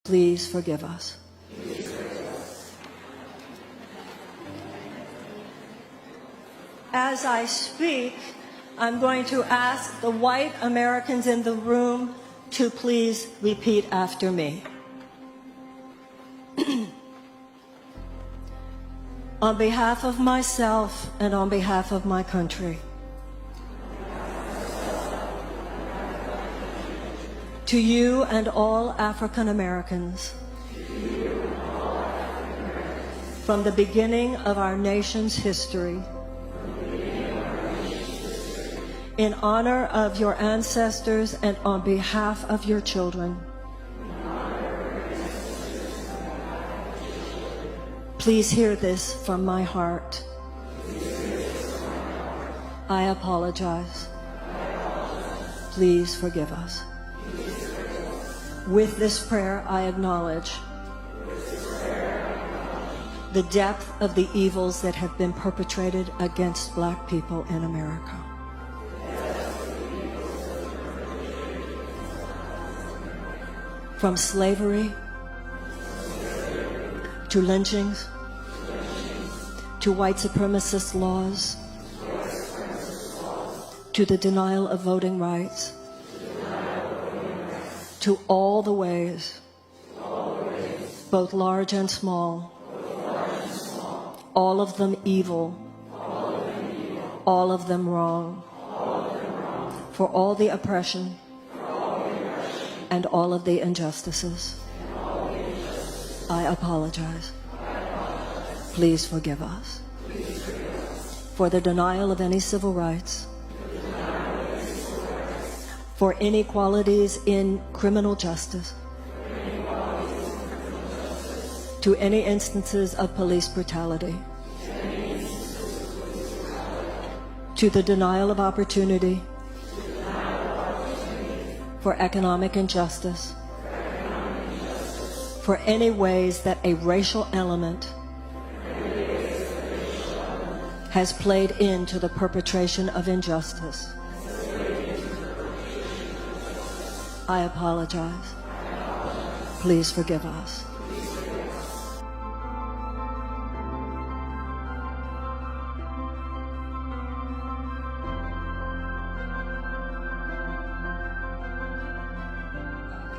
Please forgive us. As I speak, I'm going to ask the white Americans in the room to please repeat after me. On behalf of myself and on behalf of my country, to you and all African Americans, from the beginning of our nation's history, in honor of your ancestors and on behalf of your children, please hear this from my heart. I apologize. Please forgive us. With this prayer, I acknowledge the depth of the evils that have been perpetrated against Black people in America. From slavery to lynchings, to white supremacist laws, to the denial of voting rights, to all the ways, both large and small, all of them evil, all of them wrong, for all the oppression and all of the injustices. I apologize. Please forgive us for the denial of any civil rights, for inequalities in criminal justice, to any instances of police brutality, to the denial of opportunity, for economic injustice, for any ways that a racial element has played into the perpetration of injustice. I apologize. Please forgive us.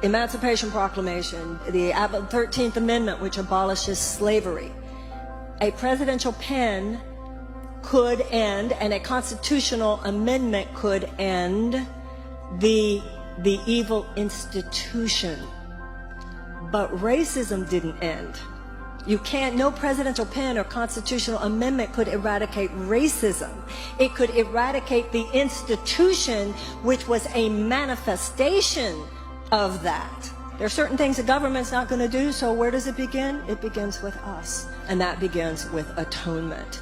Emancipation Proclamation, the 13th Amendment, which abolishes slavery. A presidential pen could end, and a constitutional amendment could end the evil institution. But racism didn't end. You can't, no presidential pen or constitutional amendment could eradicate racism. It could eradicate the institution, which was a manifestation of that. There are certain things the government's not going to do, so where does it begin? It begins with us, and that begins with atonement.